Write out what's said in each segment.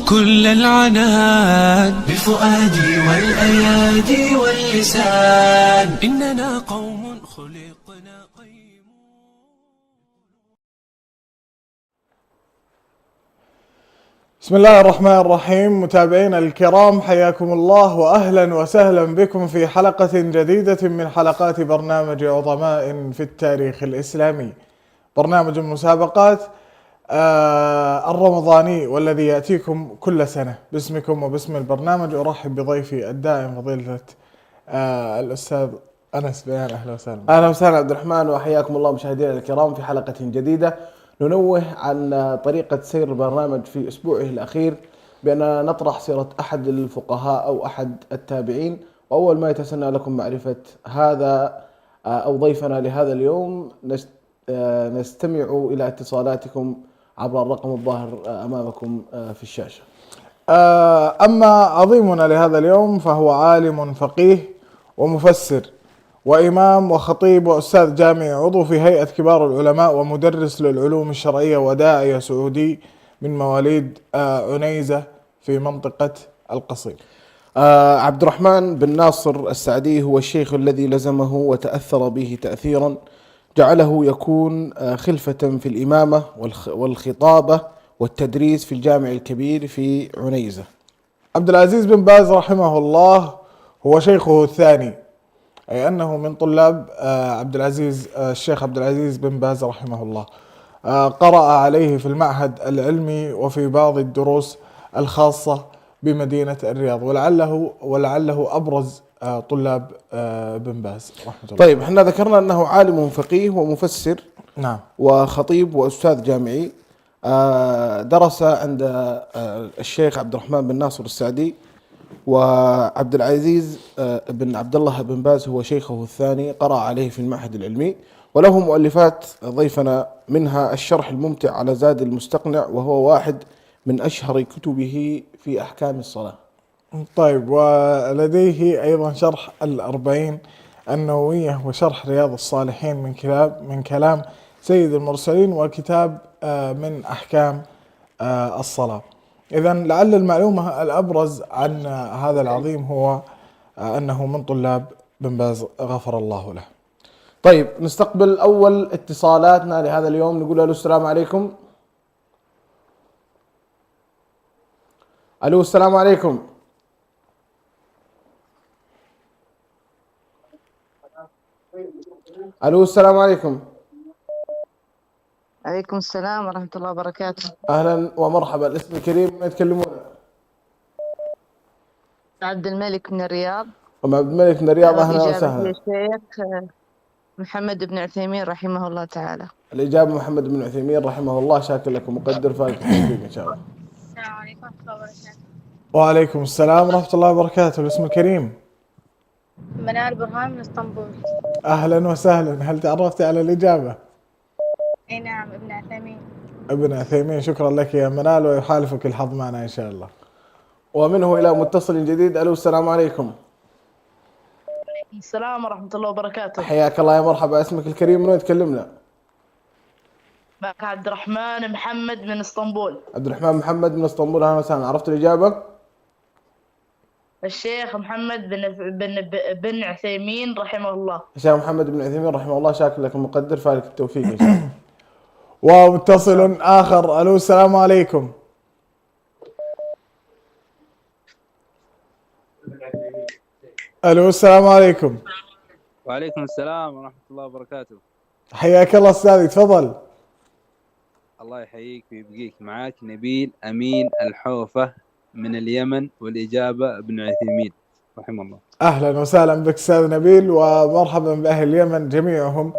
كل العنان بالفؤاد والأيادي واللسان إننا قوم خلقنا قيم. بسم الله الرحمن الرحيم. متابعينا الكرام، حياكم الله وأهلا وسهلا بكم في حلقة جديدة من حلقات برنامج عظماء في التاريخ الإسلامي، برنامج المسابقات الرمضاني والذي يأتيكم كل سنة. باسمكم وباسم البرنامج أرحب بضيفي الدائم فضيلة الأستاذ أنس بيان. أهلا وسهلا. أهلا وسهلا عبد الرحمن، وحياكم الله مشاهدينا الكرام في حلقة جديدة. ننوه عن طريقة سير البرنامج في أسبوعه الأخير بأن نطرح سيرة أحد الفقهاء أو أحد التابعين، وأول ما يتسنى لكم معرفة هذا أو ضيفنا لهذا اليوم نستمع إلى اتصالاتكم عبر الرقم الظاهر أمامكم في الشاشة. أما عظيمنا لهذا اليوم فهو عالم فقيه ومفسر وإمام وخطيب وأستاذ جامعي، عضو في هيئة كبار العلماء ومدرس للعلوم الشرعية وداعية سعودي من مواليد عنيزة في منطقة القصيم. عبد الرحمن بن ناصر السعدي هو الشيخ الذي لزمه وتأثر به تأثيرا جعله يكون خلفة في الإمامة والخطابة والتدريس في الجامع الكبير في عنيزة. عبد العزيز بن باز رحمه الله هو شيخه الثاني، أي أنه من طلاب الشيخ عبد العزيز بن باز رحمه الله. قرأ عليه في المعهد العلمي وفي بعض الدروس الخاصة بمدينة الرياض، ولعله أبرز طلاب بن باز رحمه الله. طيب، احنا ذكرنا أنه عالم فقيه ومفسر، نعم، وخطيب وأستاذ جامعي. درس عند الشيخ عبد الرحمن بن ناصر السعدي، وعبد العزيز بن عبد الله بن باز هو شيخه الثاني، قرأ عليه في المعهد العلمي، وله مؤلفات ضيفنا منها الشرح الممتع على زاد المستقنع، وهو واحد من أشهر كتبه في أحكام الصلاة. طيب، ولديه أيضا شرح الأربعين النووية وشرح رياض الصالحين من كلام سيد المرسلين، وكتاب من أحكام الصلاة. إذن لعل المعلومة الأبرز عن هذا العظيم هو أنه من طلاب بن باز غفر الله له. طيب، نستقبل أول اتصالاتنا لهذا اليوم. نقول له السلام عليكم. ألو، السلام عليكم. ألو، السلام عليكم. عليكم السلام ورحمة الله وبركاته. أهلا ومرحبا. الاسم الكريم من يتكلمون؟ عبد الملك من الرياض. عبد الملك من الرياض، أهلا وسهلا. الشيخ محمد بن عثيمين رحمه الله تعالى. الإجابة محمد بن عثيمين رحمه الله. شاكر لكم، مقدر فالك التوفيق إن شاء الله. السلام عليكم ورحمة الله وبركاته. وعليكم السلام ورحمة الله وبركاته. الاسم الكريم؟ منال برهان من اسطنبول. أهلا وسهلا. هل تعرفتي على الإجابة؟ اي نعم، ابن عثيمين. ابن عثيمين. شكرا لك يا منال، ويحالفك الحظ معنا إن شاء الله. ومنه إلى متصل جديد. ألو، السلام عليكم. السلام ورحمة الله وبركاته. حياك الله يا مرحبا. اسمك الكريم من وين تكلمنا؟ معك عبد الرحمن محمد من اسطنبول. عبد الرحمن محمد من اسطنبول، أهلا وسهلا. عرفت الإجابة؟ الشيخ محمد بن عثيمين رحمه الله. الشيخ محمد بن عثيمين رحمه الله. شاكر لكم، مقدر فالك التوفيق إن شاء الله. ومتصل آخر. ألو، السلام عليكم. ألو، السلام عليكم. وعليكم السلام ورحمة الله وبركاته. حياك الله أستاذي، تفضل. الله يحييك ويبقيك. معاك نبيل أمين الحوفة من اليمن، والإجابة ابن عثيمين رحمه الله. أهلا وسهلا بك أستاذ نبيل، ومرحبا بأهل اليمن جميعهم.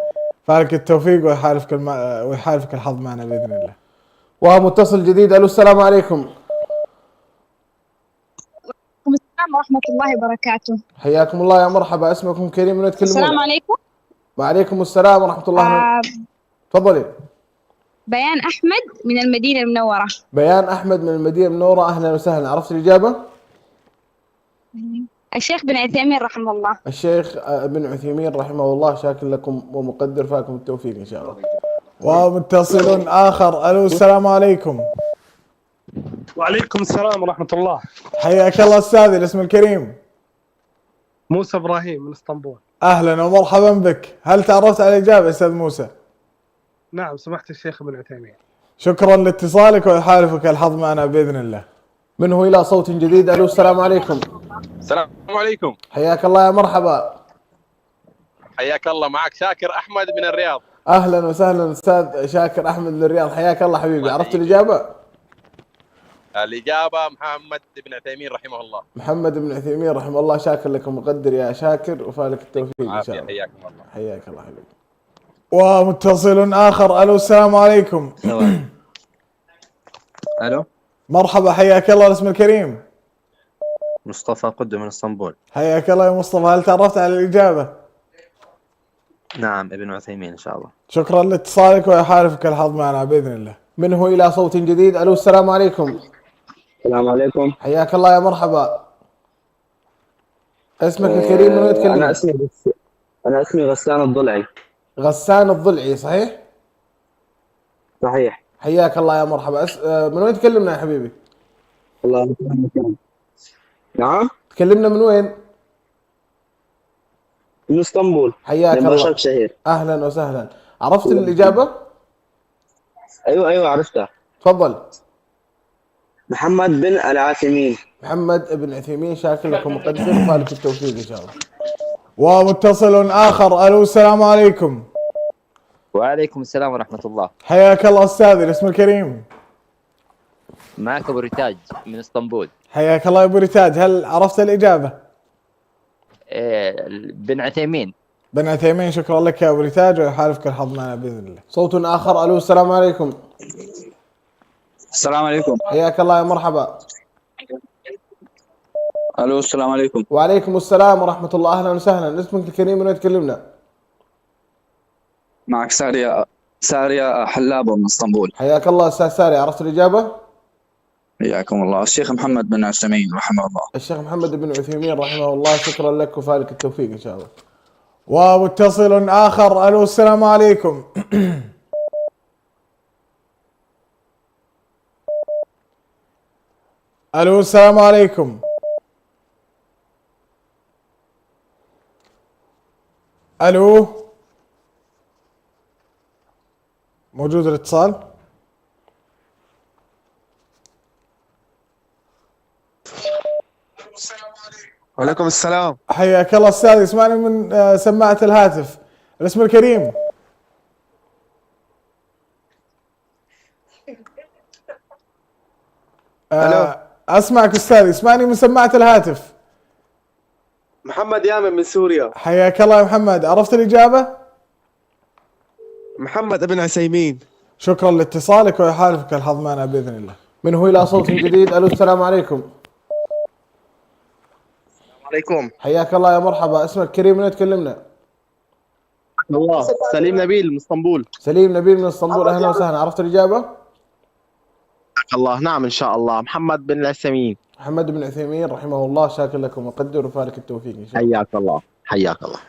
فالك التوفيق ويحالفك الحظ معنا بإذن الله. ومتصل جديد. ألو، السلام عليكم. وعليكم السلام ورحمة الله وبركاته. حياكم الله يا مرحبا. اسمكم كريم من يتكلمون؟ السلام عليكم. وعليكم السلام ورحمة الله. تفضلي. بيان أحمد من المدينة المنورة. بيان أحمد من المدينة المنورة، أهلا وسهلا. عرفت الإجابة؟ الشيخ بن عثيمين رحمه الله. الشيخ ابن عثيمين رحمه الله. شاكر لكم ومقدر فاكم التوفيق إن شاء الله. ومتصل آخر. ألو، السلام عليكم. وعليكم السلام ورحمة الله. حياك الله أستاذي، الاسم الكريم. موسى إبراهيم من اسطنبول. أهلا ومرحبا بك. هل تعرفت على الإجابة أستاذ موسى؟ نعم، سمحت الشيخ ابن عثيمين. شكرا لاتصالك ويحالفك الحظ معنا بإذن الله. من هو إلى صوت جديد؟ ألو السلام عليكم. السلام عليكم. حياك الله يا مرحبا. حياك الله، معك شاكر أحمد من الرياض. أهلا وسهلا أستاذ شاكر أحمد من الرياض، حياك الله حبيبي. عرفت الإجابة؟ الإجابة محمد بن عثيمين رحمه الله. محمد بن عثيمين رحمه الله. شاكر لكم مقدر يا شاكر، وفالك التوفيق إن شاء الله. حياكم الله. حياك الله حبيبي. ومتصل آخر. ألو السلام عليكم. الو، مرحبا، حياك الله، الاسم الكريم. مصطفى قدو من اسطنبول. حياك الله يا مصطفى. هل تعرفت على الإجابة؟ نعم، ابن عثيمين ان شاء الله. شكرا لاتصالك ويحالفك الحظ معنا بإذن الله. من هو إلى صوت جديد؟ ألو السلام عليكم. السلام عليكم. حياك الله يا مرحبا. اسمك الكريم من وين تكلم؟ أنا اسمي غسان الضلعي. غسان الضلعي صحيح؟ صحيح. حياك الله يا مرحبا. من وين تكلمنا يا حبيبي؟ الله يسلمك. نعم؟ تكلمنا من وين؟ من اسطنبول. حياك من الله. بشر شهير. أهلا وسهلا. عرفت الإجابة؟ أيوة عرفتها. تفضل. محمد بن العاثمين. محمد بن عثيمين. شاكر لكم مقدر وفالك التوفيق إن شاء الله. ومتصل آخر. ألو السلام عليكم. وعليكم السلام ورحمة الله. حياك الله أستاذي، الاسم الكريم. معك أبو رتاج من اسطنبول. حياك الله يا أبو رتاج. هل عرفت الإجابة؟ بن عثيمين. بن عثيمين. شكرا لك يا أبو رتاج ويحالفك الحظ معنا بإذن الله. صوت آخر. ألو السلام عليكم. السلام عليكم. حياك الله يا مرحبا. ألو السلام عليكم. وعليكم السلام ورحمة الله. أهلا وسهلا. اسمك الكريم من وين تكلمنا؟ معك سارية حلابة من اسطنبول. حياك الله أستاذ ساري. عرفت الإجابة؟ حياكم الله. الشيخ محمد بن عثيمين رحمه الله. الشيخ محمد بن عثيمين رحمه الله. شكرا لك وفالك التوفيق إن شاء الله. ومتصل آخر. ألو السلام عليكم. ألو السلام عليكم. ألو، موجود الاتصال؟ وعليكم السلام. حياك الله أستاذ، اسمعني من سماعة الهاتف. الاسم الكريم. أسمعك أستاذ، اسمعني من سماعة الهاتف. محمد يامن من سوريا. حياك الله يا محمد. عرفت الإجابة؟ محمد ابن عثيمين. شكرا لاتصالك ويحالفك الحظ معنا بإذن الله. من هو إلى صوت جديد؟ ألو السلام عليكم. عليكم. حياك الله يا مرحبا. اسمك كريم من وين تكلمنا؟ الله. سليم نبيل من اسطنبول. سليم نبيل من اسطنبول. أهلا وسهلا. عرفت الإجابة؟ الله. نعم إن شاء الله. محمد بن العثيمين. محمد بن عثيمين رحمه الله. شاكر لكم وقدر وفالك التوفيق إن شاء الله. حياك الله. حياك الله.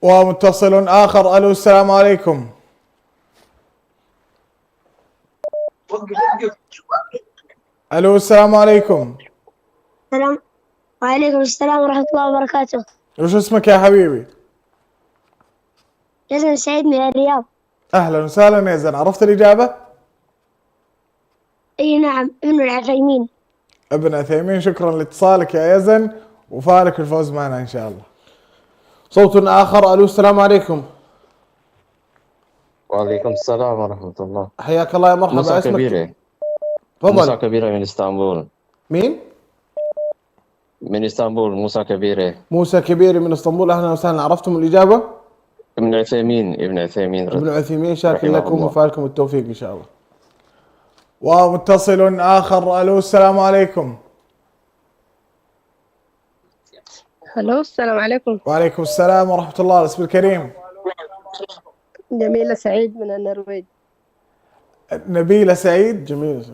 ومتصل آخر. ألو السلام عليكم. ألو السلام عليكم. السلام. وعليكم السلام ورحمة الله وبركاته. وش اسمك يا حبيبي؟ يزن سعيد من الرياض. أهلا وسهلا يا زين. عرفت الإجابة؟ أي نعم، ابن العثيمين. ابن عثيمين. شكرا لاتصالك يا يزن وفالك الفوز معنا إن شاء الله. صوت آخر. ألو السلام عليكم. وعليكم السلام ورحمة الله. حياك الله يا مرحبا. موسى اسمك؟ كبيرة. تفضل. موسى كبيرة من اسطنبول. مين؟ من اسطنبول. موسى كبيرة. موسى كبيري من اسطنبول. أهلا وسهلا. عرفتم الإجابة؟ ابن عثيمين. ابن عثيمين. ابن عثيمين. شاكر لكم وفالكم التوفيق إن شاء الله. ومتصل آخر. ألو السلام عليكم. الو السلام عليكم. وعليكم السلام ورحمة الله. الاسم الكريم. جميلة سعيد من النرويج. نبيلة سعيد.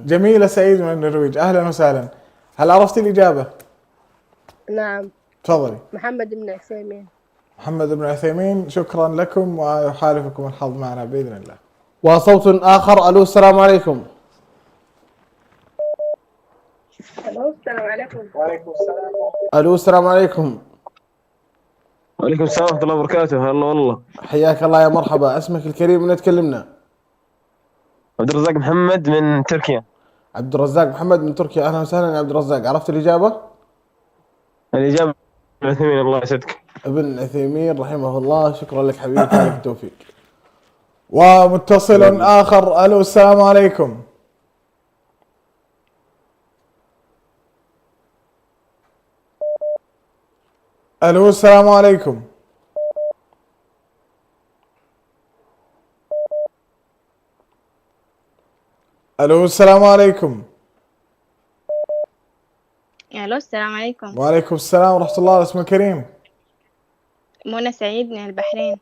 جميلة سعيد من النرويج. أهلا وسهلا. هل عرفت الإجابة؟ نعم. تفضلي. محمد بن عثيمين. محمد بن عثيمين. شكرا لكم ويحالفكم الحظ معنا بإذن الله. وصوت آخر. ألو السلام عليكم. الو السلام عليكم. وعليكم السلام. الو السلام عليكم. وعليكم السلام ورحمة الله وبركاته. هلا والله. حياك الله يا مرحبا، اسمك الكريم من تكلمنا؟ عبد الرزاق محمد من تركيا. عبد الرزاق محمد من تركيا، اهلا وسهلا يا عبد الرزاق. عرفت الاجابه؟ الإجابة ابن عثيمين الله يسعدك. ابن عثيمين رحمه الله. شكرا لك حبيبي، لك التوفيق. ومتصل آخر. ألو السلام عليكم. ألو السلام عليكم. ألو السلام عليكم. الو السلام عليكم. وعليكم السلام ورحمة الله. اسم الكريم؟ منى سعيد من البحرين.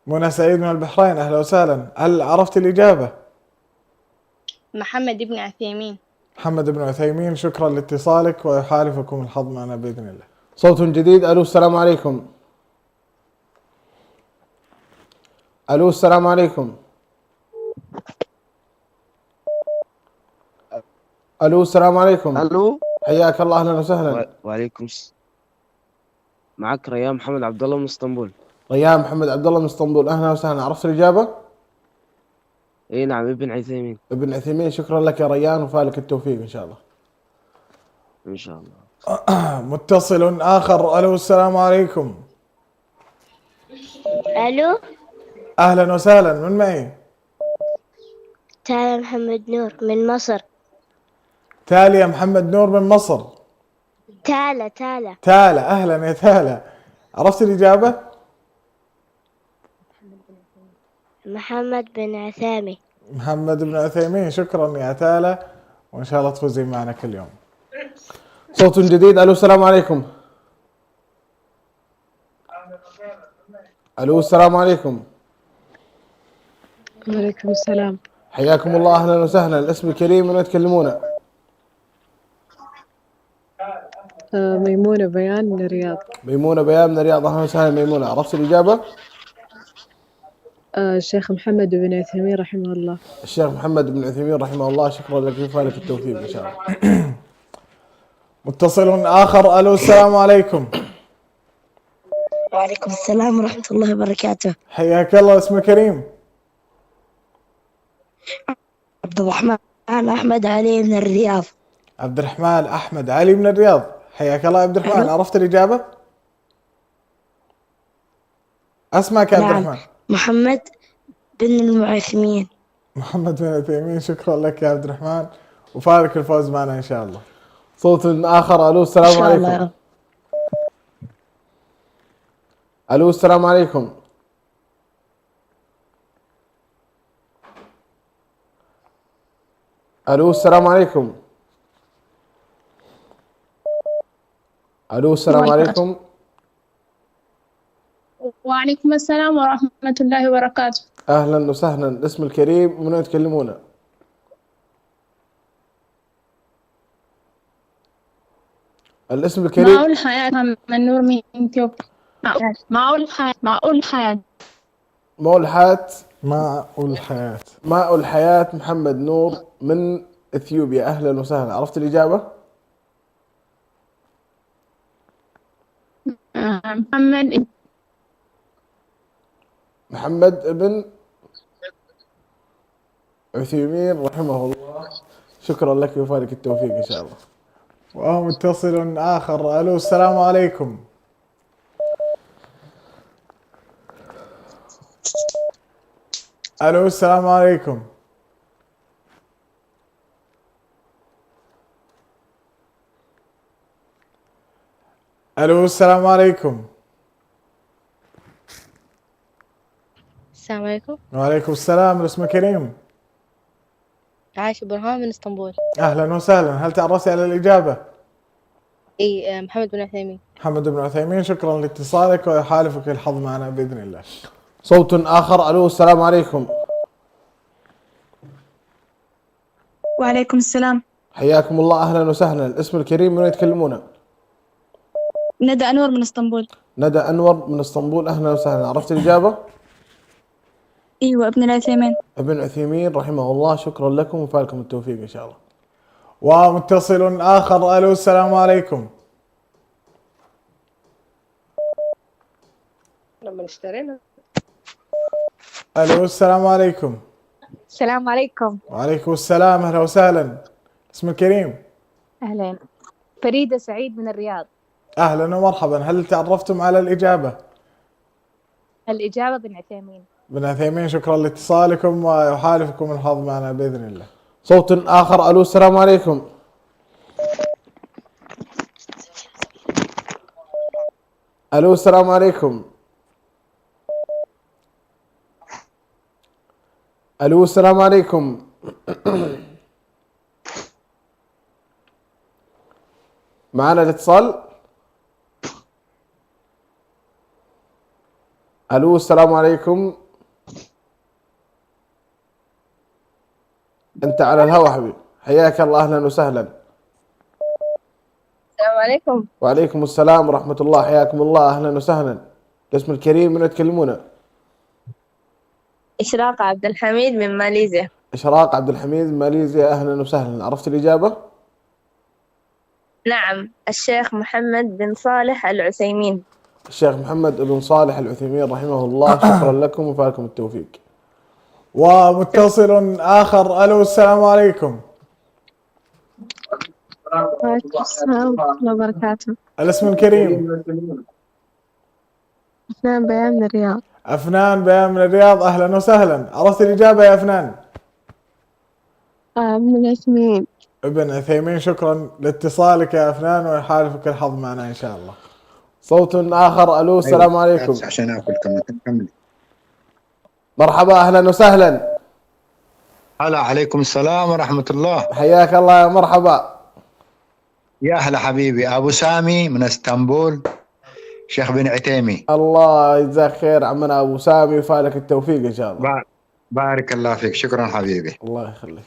منى سعيد من البحرين، أهلا وسهلا. هل عرفت الإجابة؟ محمد بن عثيمين. محمد بن عثيمين، شكرا لاتصالك ويحالفكم الحظ معنا بإذن الله. صوت جديد. الو السلام عليكم. الو السلام عليكم. الو السلام عليكم. الو حياك الله، اهلا وسهلا. وعليكم معك ريان محمد عبد الله من اسطنبول. ريان محمد عبد الله من اسطنبول، اهلا وسهلا. عرفت الاجابه؟ اي نعم، ابن عثيمين. ابن عثيمين، شكرا لك يا ريان وفالك التوفيق ان شاء الله. ان شاء الله. متصل آخر. ألو السلام عليكم. الو أهلا وسهلا، من معي؟ تالا محمد نور من مصر. تالي يا محمد نور من مصر. تالا تالا، أهلا يا تالا. عرفت الإجابة؟ محمد بن عثامي. محمد بن عثيمين، شكرا يا تالا، وإن شاء الله تفوزي معنا كل يوم. صوت جديد. الو السلام عليكم. الو السلام عليكم. وعليكم السلام. حياكم الله، اهلا وسهلا. الاسم الكريم من تكلمونا؟ ميمونة بيان من الرياض. ميمونة بيان من الرياض، اهلا وسهلا ميمونة. عرفت الاجابة؟ الشيخ محمد بن عثيمين رحمه الله. الشيخ محمد بن عثيمين رحمه الله، شكرا لك وفالك التوفيق ان شاء الله. متصل آخر. ألو السلام عليكم. وعليكم السلام ورحمة الله وبركاته. حياك الله. اسم كريم؟ عبد الرحمن أحمد علي من الرياض. عبد الرحمن أحمد علي من الرياض، حياك الله يا عبد الرحمن. عرفت الإجابة؟ اسمك يا عبد نعم. الرحمن؟ محمد بن المعثمين. محمد بن عثيمين، شكرا لك يا عبد الرحمن وفارك الفوز معنا إن شاء الله. صوت آخر. ألو السلام عليكم. ألو السلام عليكم. ألو السلام عليكم. ألو السلام عليكم. وعليكم السلام ورحمة الله وبركاته. أهلا وسهلا. الاسم الكريم من يتكلمون؟ الاسم الكريم؟ معقول الحياة من نور من إثيوبيا. معقول الحياة. معقول الحياة. ماء الحياة. ماء الحياة محمد نور من اثيوبيا، اهلا وسهلا. عرفت الاجابة؟ محمد ابن عثيمين رحمه الله، شكرا لك وفالك التوفيق ان شاء الله. ومتصل آخر. ألو السلام عليكم. ألو السلام عليكم. ألو السلام عليكم. السلام عليكم. وعليكم السلام. الاسم كريم؟ عايشة برهان من اسطنبول. أهلا وسهلا. هل تعرفتي على الإجابة؟ اي محمد بن عثيمين. محمد بن عثيمين، شكرا لاتصالك ويحالفك الحظ معنا بإذن الله. صوت آخر. ألو السلام عليكم. وعليكم السلام. حياكم الله، أهلا وسهلا. الاسم الكريم من يتكلمون؟ ندى أنور من اسطنبول. ندى أنور من اسطنبول، أهلا وسهلا. عرفت الإجابة؟ ايوه ابن العثيمين. ابن عثيمين رحمه الله، شكرا لكم وفالكم التوفيق إن شاء الله. ومتصل آخر. ألو السلام عليكم. لما اشترينا. ألو السلام عليكم. السلام عليكم. وعليكم السلام، أهلا وسهلا. اسم الكريم؟ أهلا، فريدة سعيد من الرياض. أهلا ومرحبا. هل تعرفتم على الإجابة؟ الإجابة بن عثيمين. بن عثيمين، شكرا لاتصالكم ويحالفكم الحظ معنا بإذن الله. صوت آخر. ألو السلام عليكم. ألو السلام عليكم. ألو السلام عليكم. معنا الاتصال. ألو السلام عليكم. أنت على الهواء حبيبي، حياك الله، أهلا وسهلا. السلام عليكم. وعليكم السلام ورحمة الله، حياكم الله، أهلا وسهلا. الاسم الكريم، من تكلمونا؟ إشراق عبد الحميد من ماليزيا. إشراق عبد الحميد من ماليزيا، أهلا وسهلا. عرفت الإجابة؟ نعم، الشيخ محمد بن صالح العثيمين. الشيخ محمد بن صالح العثيمين رحمه الله، شكرا لكم وفالكم التوفيق. ومتصل آخر. ألو السلام عليكم. وعليكم السلام ورحمة الله وبركاته. الاسم الكريم؟ أفنان بيان من الرياض. أفنان بيان من الرياض، أهلا وسهلا. عرفت الإجابة يا أفنان؟ من العثيمين. ابن عثيمين، شكرا لاتصالك يا أفنان ويحالفك الحظ معنا إن شاء الله. صوت آخر. ألو السلام عليكم. عشان آكل كمل. مرحبا، أهلا وسهلا. هلا، عليكم السلام ورحمة الله. حياك الله، يا مرحبا. يا أهلا حبيبي، أبو سامي من اسطنبول، شيخ بن عثيمي. الله يجزاك خير عمنا أبو سامي وفالك التوفيق إن شاء الله. بارك الله فيك، شكرا حبيبي. الله يخليك.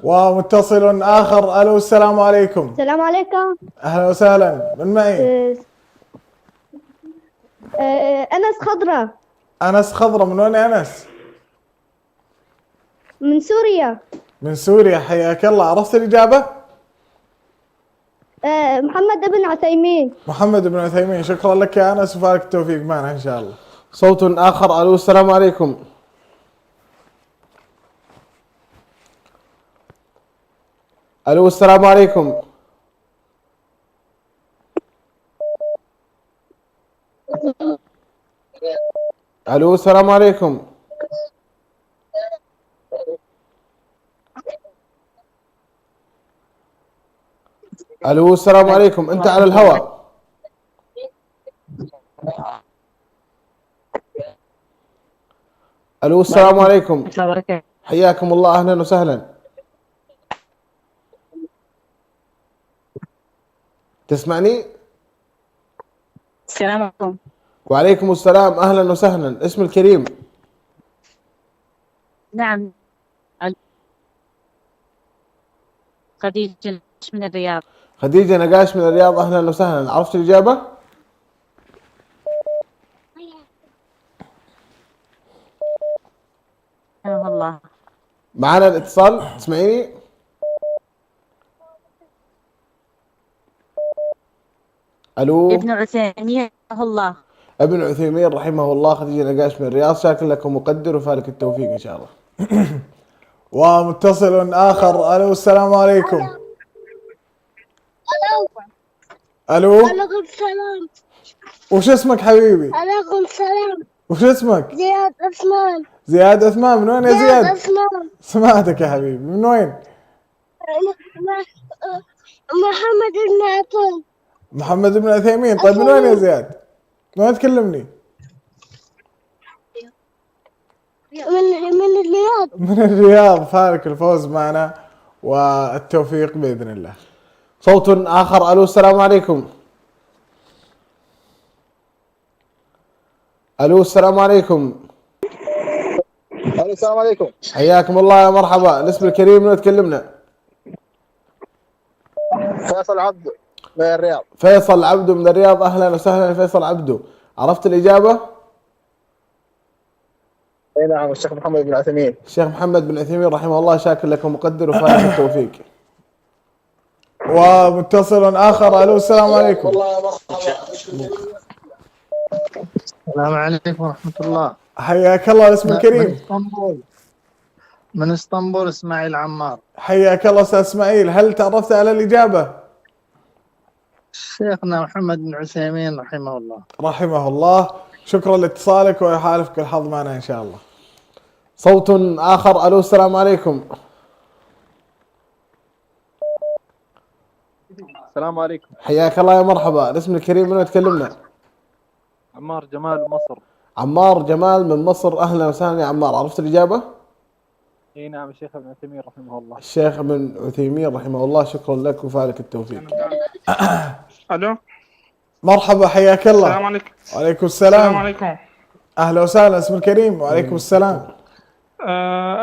ومتصل آخر. ألو السلام عليكم. السلام عليكم. أهلا وسهلا. من معي؟ أنس خضرة. أنس خضرة، من وين أنس؟ من سوريا. من سوريا، حياك الله. عرفت الإجابة؟ محمد بن عثيمين. محمد بن عثيمين، شكرا لك يا أنس وفالك التوفيق معنا إن شاء الله. صوت آخر. ألو السلام عليكم. ألو السلام عليكم. ألو السلام عليكم. ألو السلام عليكم. أنت على الهواء. ألو السلام عليكم. حياكم الله، أهلا وسهلا. تسمعني؟ السلام عليكم. وعليكم السلام، أهلا وسهلا. اسم الكريم؟ نعم، خديجة من الرياض. خديجة نقاش من الرياض، أهلا وسهلا. عرفت الإجابة؟ والله. معنا الاتصال، تسمعيني؟ ألو. ابن عثيمين رحمه الله. ابن عثيمين رحمه الله، خديجة نقاش من الرياض، شاكر لكم مقدر وفالك التوفيق إن شاء الله. ومتصل آخر. ألو السلام عليكم. ألو. عليكم السلام. وش اسمك حبيبي؟ عليكم السلام. وش اسمك؟ زياد عثمان. زياد عثمان، من وين يا زياد؟ عثمان. سمعتك يا حبيبي، من وين؟ محمد بن عثمان. محمد بن عثيمين، طيب من وين يا زياد؟ من وين تكلمني؟ من الرياض. من الرياض، فالك الفوز معنا والتوفيق بإذن الله. صوت آخر. ألو السلام عليكم. ألو السلام عليكم. الو السلام عليكم. حياكم الله، يا مرحبا. الاسم الكريم، من تكلمنا؟ فيصل عبده من الرياض. فيصل عبده من الرياض، أهلا وسهلا فيصل عبده. عرفت الإجابة؟ اي نعم، الشيخ محمد بن عثيمين. الشيخ محمد بن عثيمين رحمه الله، شاكر لكم مقدر وفالك التوفيق. ومتصل آخر. ألو السلام عليكم. السلام عليكم ورحمة الله. حياك الله. الاسم من الكريم. اسطنبول. من اسطنبول اسماعيل عمار. حياك الله أستاذ إسماعيل، هل تعرفت على الإجابة؟ شيخنا محمد بن عثيمين رحمه الله. رحمه الله. شكرا لاتصالك ويحالفك الحظ معنا إن شاء الله. صوت آخر. ألو السلام عليكم. السلام عليكم. حياك الله يا مرحبا. الاسم الكريم من تكلمنا؟ عمار جمال مصر. عمار جمال من مصر، أهلا وسهلا يا عمار. عرفت الإجابة؟ اي نعم، الشيخ ابن عثيمين رحمه الله. الشيخ ابن عثيمين رحمه الله. شكرا لك وفالك التوفيق. الو مرحبا، حياك الله. السلام عليكم. وعليكم السلام. السلام عليكم. أهلا وسهلا. اسم الكريم. وعليكم السلام.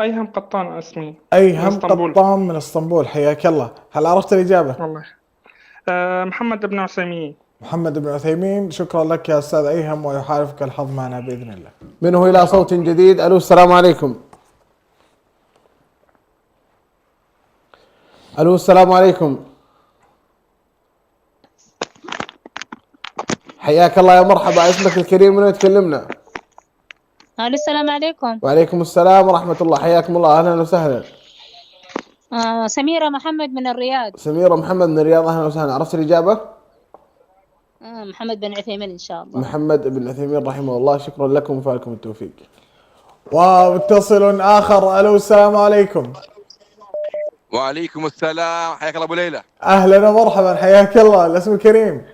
أيهم قطان اسمي. أيهم قطان من اسطنبول. حياك الله. هل عرفت الإجابة؟ والله محمد بن عثيمين. محمد بن عثيمين. شكرا لك يا أستاذ أيهم ويحالفك الحظ معنا بإذن الله. منه إلى صوت جديد. ألو السلام عليكم. ألو السلام عليكم. حياك الله يا مرحبا. اسمك الكريم من يتكلمنا؟ الو السلام عليكم. وعليكم السلام ورحمة الله. حياكم الله. أهلا وسهلا. سميرة محمد من الرياض. سميرة محمد من الرياض. أهلا وسهلا. عرفت الإجابة؟ محمد بن عثيمين إن شاء الله. محمد بن عثيمين رحمه الله. شكرا لكم وفالكم التوفيق. ومتصل آخر. ألو السلام عليكم. وعليكم السلام. حياك الله ابو ليلى. اهلا ومرحبا. حياك الله. الاسم الكريم.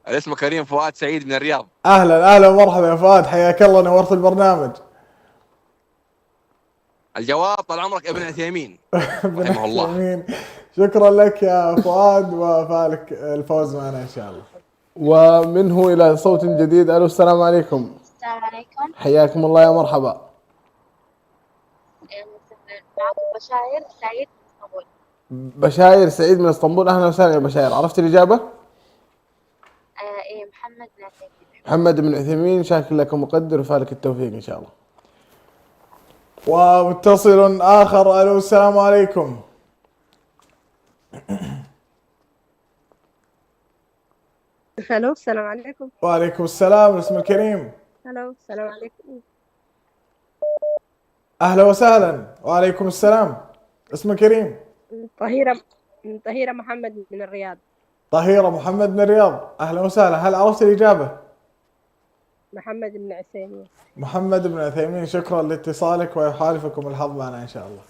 الاسم كريم فؤاد سعيد من الرياض. اهلا ومرحبا يا فؤاد، حياك الله، نورت البرنامج. الجواب طال عمرك ابن عثيمين رحمه الله. شكرا لك يا فؤاد وفالك الفوز معنا ان شاء الله. ومنه الى صوت جديد. الو السلام عليكم. السلام عليكم. حياكم الله يا مرحبا. معكم بشاير سعيد من اسطنبول. بشاير سعيد من اسطنبول. اهلا وسهلا يا بشاير. عرفت الاجابه؟ ايه محمد بن عثيمين. محمد بن عثيمين. شاكر لك ومقدر وفالك التوفيق ان شاء الله. ومتصل اخر. الو السلام عليكم. الو السلام عليكم. وعليكم السلام. الاسم الكريم. الو السلام عليكم. اهلا وسهلا. وعليكم السلام. اسم الكريم. طهيرة محمد من الرياض. طهيرة محمد من الرياض. اهلا وسهلا. هل عرفت الاجابة؟ محمد بن عثيمين. محمد بن عثيمين. شكرا لاتصالك ويحالفكم الحظ معنا ان شاء الله.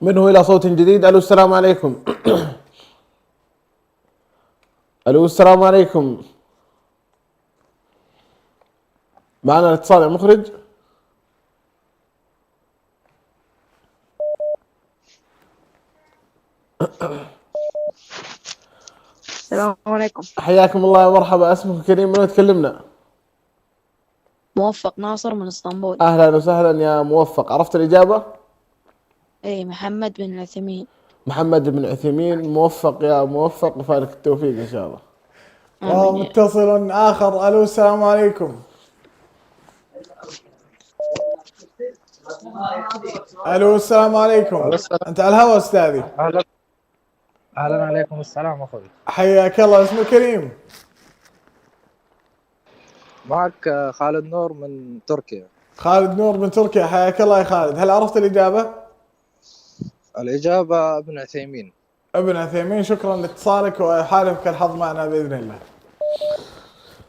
منه الى صوت جديد. الو السلام عليكم. الو السلام عليكم. معنا الاتصال يا مخرج. السلام عليكم. حياكم الله يا مرحبا. اسمك كريم من تكلمنا؟ موفق ناصر من اسطنبول. اهلا وسهلا يا موفق. عرفت الاجابه؟ اي محمد بن عثيمين. محمد بن عثيمين. موفق يا موفق وفالك التوفيق ان شاء الله. ومتصل اخر. الو السلام عليكم. الو السلام عليكم. انت على الهواء استاذي. اهلا عليكم السلام اخوي. حياك الله. اسمك كريم؟ معك خالد نور من تركيا. خالد نور من تركيا. حياك الله يا خالد. هل عرفت الإجابة؟ الإجابة ابن عثيمين. ابن عثيمين. شكرا لاتصالك ويحالفك الحظ معنا بإذن الله.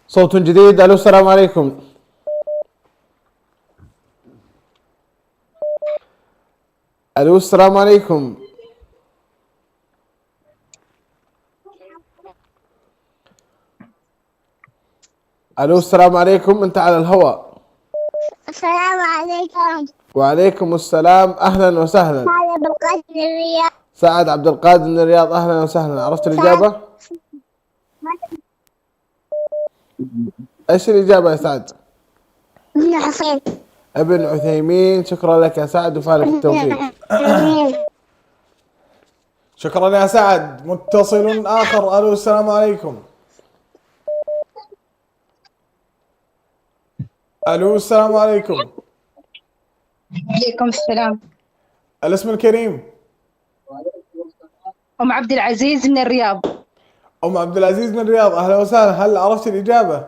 صوت جديد. الو السلام عليكم. الو السلام عليكم. الو السلام عليكم. انت على الهواء. السلام عليكم. وعليكم السلام. اهلا وسهلا. سعد عبد القادر من الرياض. سعد عبد القادر من الرياض. اهلا وسهلا. عرفت الاجابه؟ ايش الاجابه يا سعد؟ ابن حسين. ابن عثيمين. شكرا لك يا سعد وفالك التوفيق. شكرا يا سعد. متصل آخر. الو السلام عليكم. الو السلام عليكم. وعليكم السلام. الاسم الكريم. أم عبد العزيز من الرياض. أم عبد العزيز من الرياض، أهلا وسهلا. هل عرفت الإجابة؟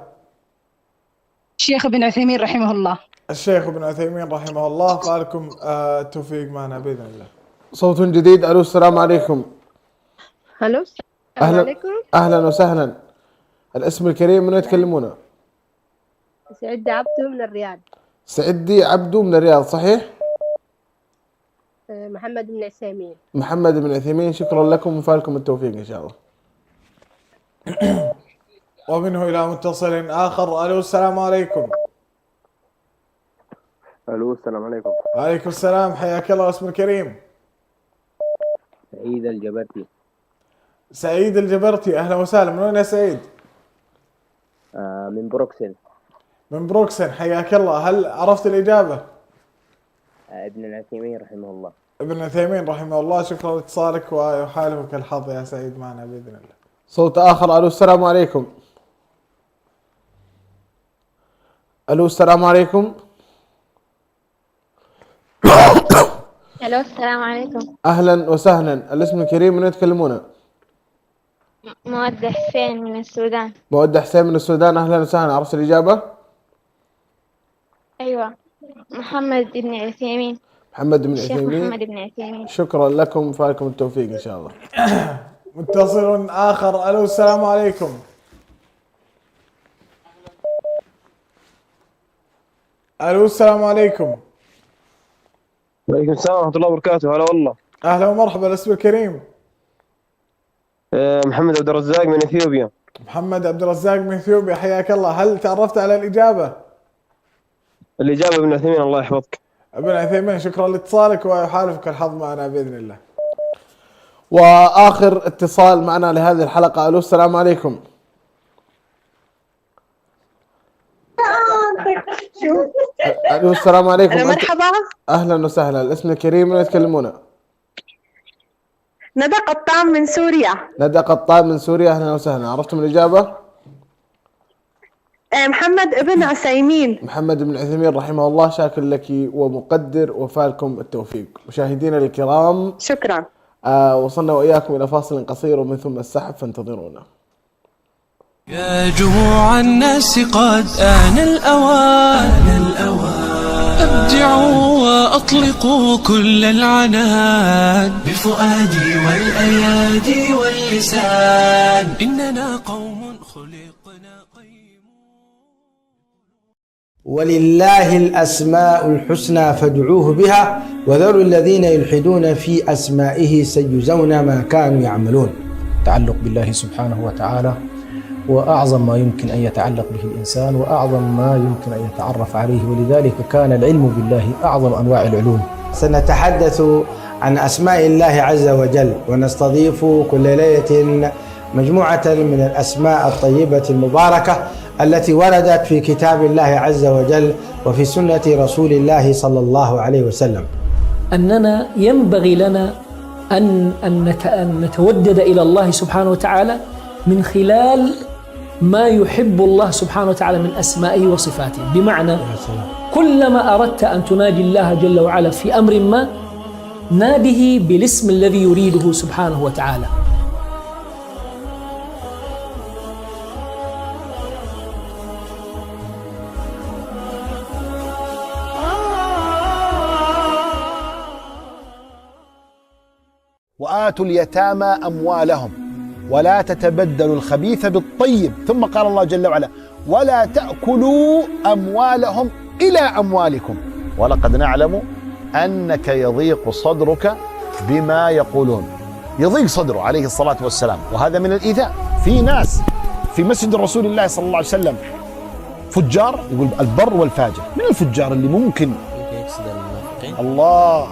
الشيخ ابن عثيمين رحمه الله. الشيخ ابن عثيمين رحمه الله. فلكم التوفيق معنا بإذن الله. صوت جديد. الو السلام عليكم. الو السلام اهلا عليكم. اهلا وسهلا. الاسم الكريم من يتكلمون؟ سعدي عبدو من الرياض. سعدي عبدو من الرياض، صحيح؟ محمد بن عثيمين. محمد بن عثيمين، شكرا لكم وفالكم التوفيق ان شاء الله. ومنه إلى متصل آخر. الو السلام عليكم. الو السلام عليكم. وعليكم السلام، حياك الله. اسم الكريم؟ سعيد الجبرتي. سعيد الجبرتي، أهلا وسهلا. من وين يا سعيد؟ من بروكسل. من بروكسل، حياك الله. هل عرفت الإجابة؟ ابن العثيمين رحمه الله. ابن عثيمين رحمه الله، شكرا لاتصالك ويحالفك الحظ يا سعيد معنا بإذن الله. صوت آخر. الو السلام عليكم. الو السلام عليكم. الو السلام عليكم. اهلا وسهلا. الاسم الكريم من يتكلمون؟ مودة حسين من السودان. مودة حسين من السودان، اهلا وسهلا. عرفت الإجابة؟ ايوه، محمد بن عثيمين. محمد بن الشيخ عثيمين، محمد بن عثيمين. شكرا لكم وفالكم التوفيق ان شاء الله. متصل آخر. الو السلام عليكم. الو السلام عليكم. وعليكم السلام ورحمة الله وبركاته. هلا والله. أهلا ومرحبا. الاسم الكريم؟ محمد عبد الرزاق من اثيوبيا. محمد عبد الرزاق من اثيوبيا، حياك الله. هل تعرفت على الإجابة؟ الإجابة ابن عثيمين، الله يحفظك. ابن عثيمين، شكرا لاتصالك ويحالفك الحظ معنا بإذن الله. واخر اتصال معنا لهذه الحلقة. الو السلام عليكم. الو السلام عليكم. مرحبا. اهلا وسهلا. الاسم الكريم من يتكلمون؟ ندى قطان من سوريا. ندى قطان من سوريا، اهلا وسهلا. عرفتم الإجابة؟ محمد ابن عثيمين. محمد بن عثيمين رحمه الله، شاكر لك ومقدر وفالكم التوفيق. مشاهدينا الكرام، شكرا. وصلنا وإياكم إلى فاصل قصير ومن ثم السحب، فانتظرونا. يا جموع الناس قد آن الأوان، أبدعوا وأطلقوا كل العنان بفؤادي والأيادي واللسان، إننا قوم خلقنا قيم. ولله الأسماء الحسنى فادعوه بها وذروا الذين يلحدون في أسمائه سيجزون ما كانوا يعملون. التعلق بالله سبحانه وتعالى وأعظم ما يمكن أن يتعلق به الإنسان وأعظم ما يمكن أن يتعرف عليه، ولذلك كان العلم بالله أعظم أنواع العلوم. سنتحدث عن أسماء الله عز وجل، ونستضيف كل ليلة مجموعة من الأسماء الطيبة المباركة التي وردت في كتاب الله عز وجل وفي سنة رسول الله صلى الله عليه وسلم. أننا ينبغي لنا أن نتودد إلى الله سبحانه وتعالى من خلال ما يحب الله سبحانه وتعالى من أسمائه وصفاته. بمعنى كلما أردت أن تناجي الله جل وعلا في أمر ما، ناده بالاسم الذي يريده سبحانه وتعالى. وآتوا اليتامى أموالهم ولا تتبدلوا الخبيث بالطيب، ثم قال الله جل وعلا ولا تأكلوا أموالهم إلى أموالكم ولقد نعلم أنك يضيق صدرك بما يقولون. يضيق صدره عليه الصلاة والسلام، وهذا من الإيذاء. في ناس في مسجد رسول الله صلى الله عليه وسلم فجار، يقول البر والفاجر. من الفجار اللي ممكن الله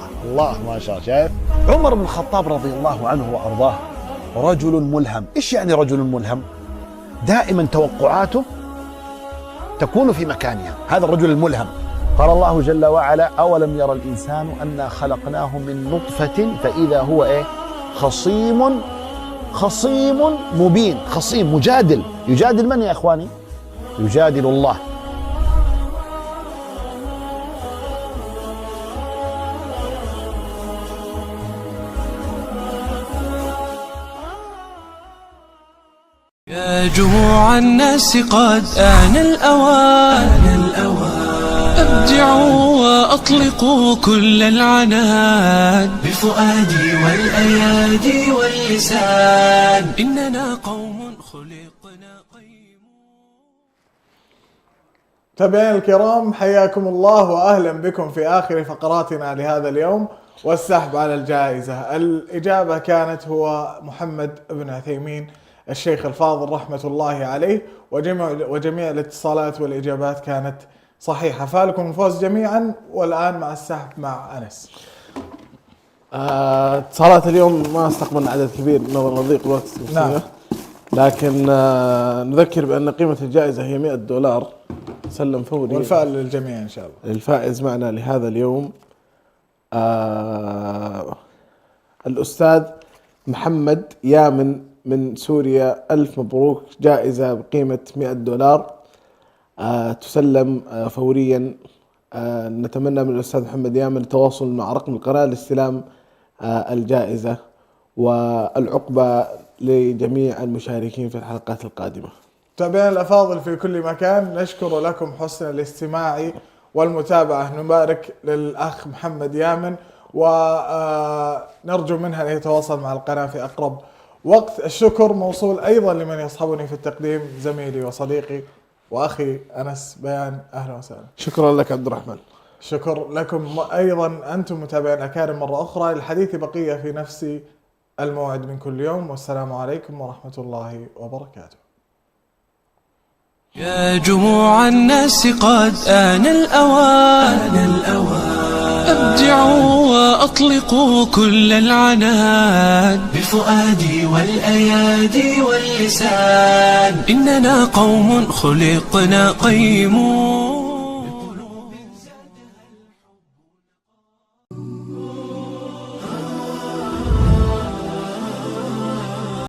ما شاء الله. شايف عمر بن الخطاب رضي الله عنه وأرضاه رجل ملهم. إيش يعني رجل ملهم؟ دائما توقعاته تكون في مكانها، هذا الرجل الملهم. قال الله جل وعلا أولم يرى الإنسان أنا خلقناه من نطفة فإذا هو خصيم مبين. خصيم مجادل. يجادل من يا إخواني؟ يجادل الله. يا جموع الناس قد آن الأوان أبدعوا وأطلقوا كل العنان بفؤادي والأيادي واللسان إننا قوم خلقنا متابعينا الكرام، حياكم الله وأهلا بكم في آخر فقراتنا لهذا اليوم والسحب على الجائزة. الإجابة كانت هو محمد بن عثيمين الشيخ الفاضل رحمة الله عليه، وجميع الاتصالات والإجابات كانت صحيحة. فالكم الفوز جميعا. والآن مع السحب مع أنس. اتصالات اليوم ما استقبلنا عدد كبير نظرا لضيق الوقت. نعم. لكن نذكر بأن قيمة الجائزة هي $100 سلم فوري، والفائز للجميع إن شاء الله. الفائز معنا لهذا اليوم الأستاذ محمد يامن من سوريا. ألف مبروك، جائزة بقيمة $100 تسلم فوريا. نتمنى من الأستاذ محمد يامن التواصل مع رقم القناة لاستلام الجائزة، والعقبة لجميع المشاركين في الحلقات القادمة. متابعينا الأفاضل في كل مكان، نشكر لكم حسن الاستماع والمتابعة. نبارك للأخ محمد يامن ونرجو منها أن يتواصل مع القناة في أقرب وقت. الشكر موصول أيضا لمن يصحبني في التقديم، زميلي وصديقي وأخي أنس بيان. أهلا وسهلا. شكرا لك عبد الرحمن. شكر لكم أيضا أنتم متابعين أكارم مرة أخرى. للحديث بقية في نفس الموعد من كل يوم، والسلام عليكم ورحمة الله وبركاته. يا جموع الناس قد آن الأوان أبدعوا وأطلقوا كل العنان بفؤادي والأيادي واللسان إننا قوم خلقنا قيمون.